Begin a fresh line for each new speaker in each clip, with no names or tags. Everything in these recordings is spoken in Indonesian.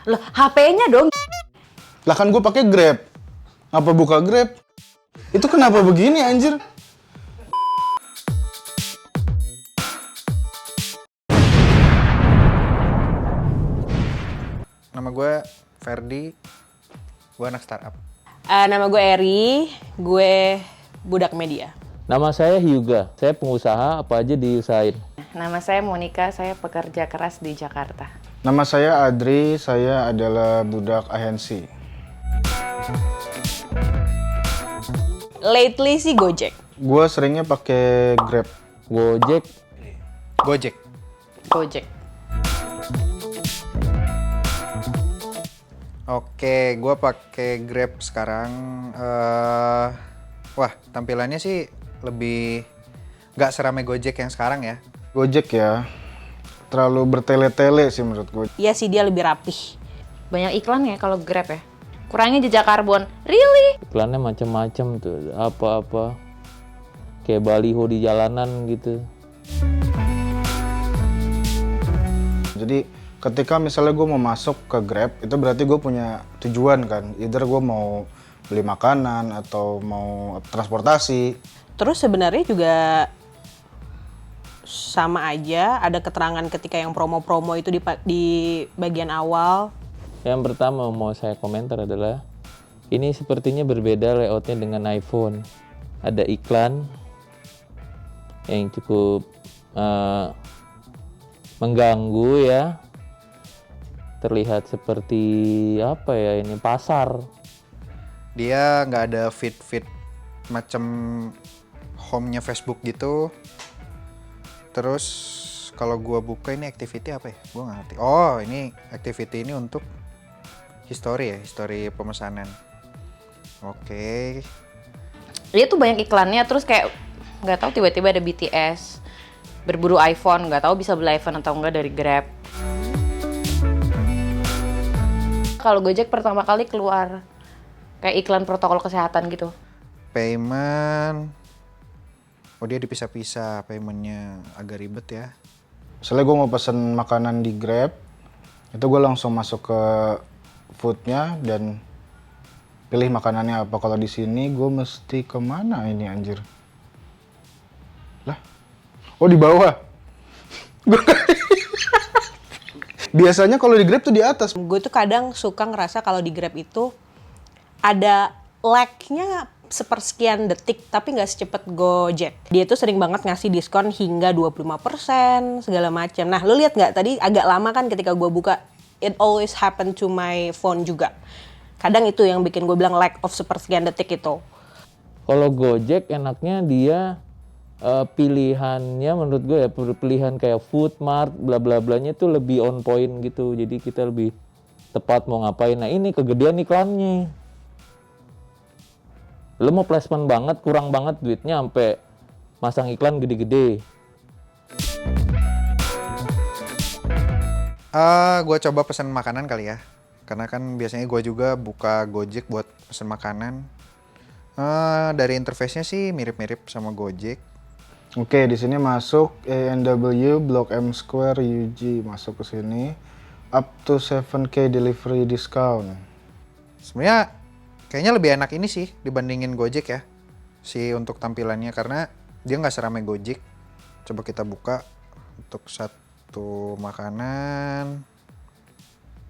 Loh, HP-nya dong.
Lah kan gue pakai Grab. Apa buka Grab? Itu kenapa begini anjir?
Nama gue Ferdi, gue anak startup.
Nama gue Eri, gue budak media.
Nama saya Hyuga, saya pengusaha, apa aja diusahain.
Nama saya Monica, saya pekerja keras di Jakarta.
Nama saya Adri, saya adalah budak agensi.
Lately sih Gojek.
Gue seringnya pakai Grab.
Gojek,
Gojek.
Gojek.
Oke, gue pakai Grab sekarang. Wah, tampilannya sih lebih nggak seramai Gojek yang sekarang ya.
Gojek ya, terlalu bertele-tele sih menurut gue.
Iya sih, dia lebih rapih.
Banyak iklan ya kalau Grab ya. Kurangnya jejak karbon. Really?
iklannya macam-macam tuh, apa-apa. Kayak baliho di jalanan gitu.
Jadi ketika misalnya gue mau masuk ke Grab, itu berarti gue punya tujuan kan. Either gue mau beli makanan atau mau transportasi.
Terus sebenarnya juga sama aja, ada keterangan ketika yang promo-promo itu di bagian awal.
Yang pertama mau saya komentar adalah, ini sepertinya berbeda layoutnya dengan iPhone. Ada iklan yang cukup mengganggu ya. Terlihat seperti apa ya, ini pasar.
Dia nggak ada feed macam home-nya Facebook gitu. Terus kalau gua buka ini activity apa ya? Gua nggak ngerti. Oh, ini activity ini untuk history ya, history pemesanan. Oke.
Dia tuh banyak iklannya, terus kayak nggak tahu tiba-tiba ada BTS berburu iPhone, nggak tahu bisa beli iPhone atau enggak dari Grab. Kalau Gojek pertama kali keluar kayak iklan protokol kesehatan gitu.
Payment. Oh, dia dipisah-pisah paymentnya, agak ribet ya.
Misalnya gue mau pesen makanan di Grab, itu gue langsung masuk ke foodnya dan pilih makanannya apa. Kalau di sini gue mesti kemana ini anjir? Lah, oh di bawah. Biasanya kalau di Grab tuh di atas.
Gue tuh kadang suka ngerasa kalau di Grab itu ada lag-nya sepersekian detik, tapi nggak secepat Gojek. Dia tuh sering banget ngasih diskon hingga 25%, segala macam. Nah, lu lihat nggak tadi agak lama kan ketika gue buka, it always happen to my phone juga. Kadang itu yang bikin gue bilang lag of sepersekian detik itu.
Kalau Gojek enaknya dia pilihannya menurut gue ya, pilihan kayak food mart bla bla blanya itu lebih on point gitu. Jadi kita lebih tepat mau ngapain. Nah, ini kegedean iklannya. Lo mau placement banget, kurang banget duitnya sampai masang iklan gede-gede.
Gue coba pesen makanan kali ya. Karena kan biasanya gue juga buka Gojek buat pesen makanan. Dari interface-nya sih mirip-mirip sama Gojek.
Oke, di sini masuk A&W Blok M Square UG, masuk ke sini. Up to 7K delivery discount.
Sebenarnya kayaknya lebih enak ini sih dibandingin Gojek ya. Si untuk tampilannya, karena dia nggak seramai Gojek. Coba kita buka untuk satu makanan.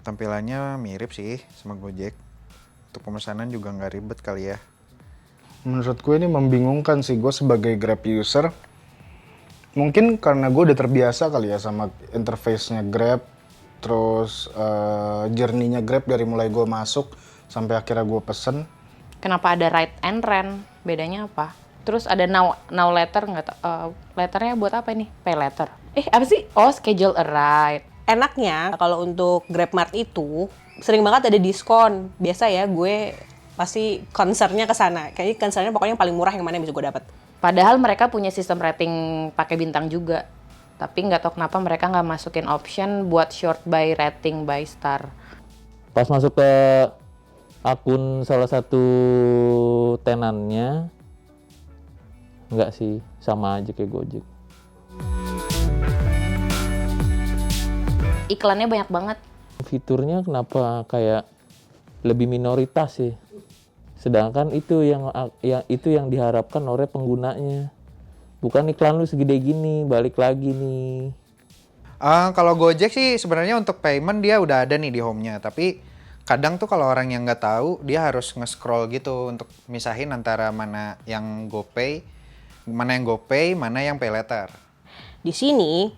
Tampilannya mirip sih sama Gojek. Untuk pemesanan juga nggak ribet kali ya.
Menurut gue ini membingungkan sih, gue sebagai Grab user. Mungkin karena gue udah terbiasa kali ya sama interface-nya Grab. Terus journey-nya Grab dari mulai gue masuk sampai akhirnya gue pesen.
Kenapa ada ride and rent? Bedanya apa? Terus ada now letter nggak? Letternya buat apa ini? Pay letter. Apa sih? Oh, schedule a ride.
Enaknya kalau untuk GrabMart itu sering banget ada diskon. Biasa ya gue pasti concernnya ke sana. Kayaknya concernnya pokoknya yang paling murah yang mana yang bisa gue dapat.
Padahal mereka punya sistem rating pakai bintang juga. Tapi nggak tahu kenapa mereka nggak masukin option buat short by rating by star.
Pas masuk ke akun salah satu tenannya, enggak sih, sama aja kayak Gojek.
Iklannya banyak banget.
fiturnya kenapa kayak lebih minoritas sih. Sedangkan itu yang diharapkan oleh penggunanya. Bukan iklan lu segede gini, balik lagi nih.
Kalau Gojek sih sebenarnya untuk payment dia udah ada nih di home-nya, tapi kadang tuh kalau orang yang nggak tahu dia harus nge-scroll gitu untuk misahin antara mana yang GoPay, mana yang Pay Later.
Di sini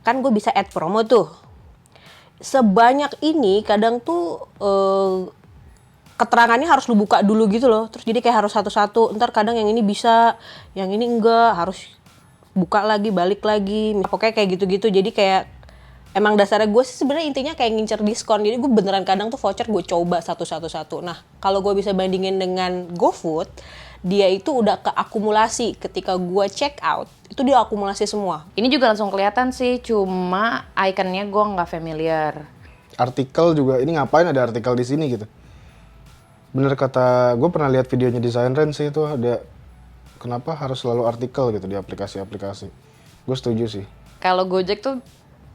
kan gue bisa add promo tuh. Sebanyak ini kadang tuh keterangannya harus lu buka dulu gitu loh. Terus jadi kayak harus satu-satu. Ntar kadang yang ini bisa, yang ini enggak, harus buka lagi, balik lagi. Pokoknya kayak gitu-gitu. Jadi kayak emang dasarnya gue sih sebenarnya intinya kayak ngincer diskon. Jadi gue beneran kadang tuh voucher gue coba satu-satu. Nah, kalau gue bisa bandingin dengan GoFood, dia itu udah keakumulasi. Ketika gue check out, itu dia akumulasi semua.
Ini juga langsung kelihatan sih, cuma ikonnya gue nggak familiar.
Artikel juga, ini ngapain ada artikel di sini gitu. Bener kata, gue pernah lihat videonya Design Range sih, itu ada kenapa harus selalu artikel gitu di aplikasi-aplikasi. Gue setuju sih.
Kalau Gojek tuh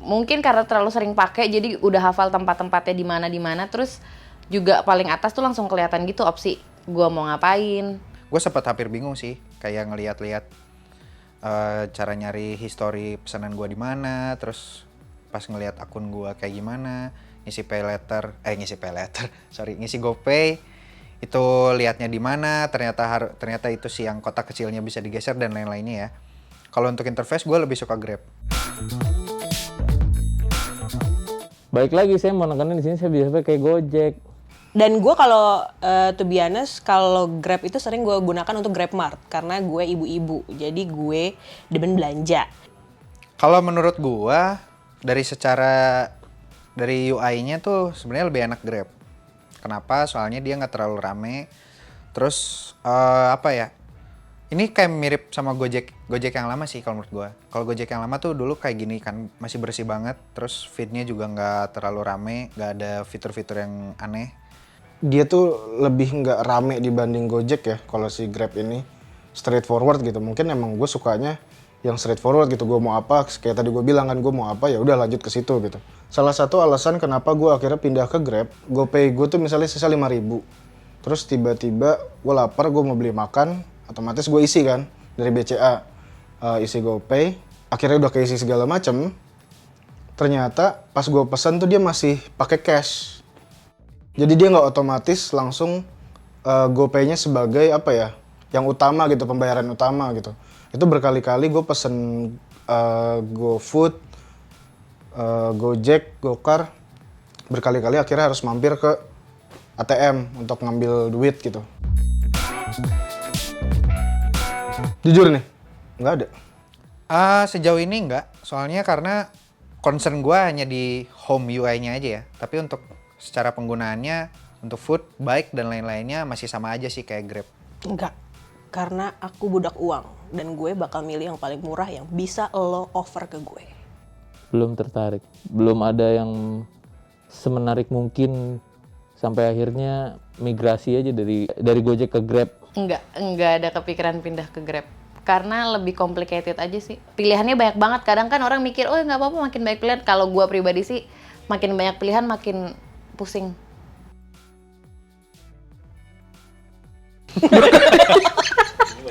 mungkin karena terlalu sering pakai, jadi udah hafal tempat-tempatnya di mana. Terus juga paling atas tuh langsung kelihatan gitu opsi gue mau ngapain.
Gue sempat hampir bingung sih, kayak ngeliat-liat cara nyari history pesanan gue di mana, terus pas ngeliat akun gue kayak gimana, ngisi GoPay. Itu liatnya di mana, ternyata itu sih yang kotak kecilnya bisa digeser dan lain-lainnya ya. Kalau untuk interface gue lebih suka Grab.
Baik lagi saya mau nekenin di sini saya bisa pakai Gojek.
Dan gue kalau to be honest, kalau Grab itu sering gue gunakan untuk GrabMart karena gue ibu-ibu, jadi gue demen belanja.
Kalau menurut gue dari UI-nya tuh sebenarnya lebih enak Grab. Kenapa? Soalnya dia nggak terlalu rame. Terus ini kayak mirip sama Gojek yang lama sih kalau menurut gue. Kalau Gojek yang lama tuh dulu kayak gini kan, masih bersih banget. Terus feed-nya juga nggak terlalu rame, nggak ada fitur-fitur yang aneh.
Dia tuh lebih nggak rame dibanding Gojek ya. Kalau si Grab ini straightforward gitu. Mungkin emang gue sukanya yang straightforward gitu. Gue mau apa, kayak tadi gue bilang kan, gue mau apa ya udah lanjut ke situ gitu. Salah satu alasan kenapa gue akhirnya pindah ke Grab, GoPay gue tuh misalnya sisa 5.000. Terus tiba-tiba gue lapar, gue mau beli makan, otomatis gue isi kan dari BCA, isi GoPay. Akhirnya udah keisi segala macem. Ternyata pas gue pesan tuh dia masih pakai cash. Jadi dia nggak otomatis langsung GoPay-nya sebagai apa ya, yang utama gitu, pembayaran utama gitu. Itu berkali-kali gue pesen GoFood, Gojek, Gokar, berkali-kali akhirnya harus mampir ke ATM untuk ngambil duit gitu. Jujur nih, nggak ada.
Sejauh ini nggak, soalnya karena concern gue hanya di home UI-nya aja ya. Tapi untuk secara penggunaannya, untuk food, bike, dan lain-lainnya masih sama aja sih kayak Grab.
Enggak, karena aku budak uang dan gue bakal milih yang paling murah yang bisa lo offer ke gue.
Belum tertarik, belum ada yang semenarik mungkin sampai akhirnya migrasi aja dari Gojek ke Grab.
Enggak ada kepikiran pindah ke Grab. Karena lebih complicated aja sih. Pilihannya banyak banget. Kadang kan orang mikir, oh nggak apa-apa makin banyak pilihan. Kalau gue pribadi sih, makin banyak pilihan makin pusing.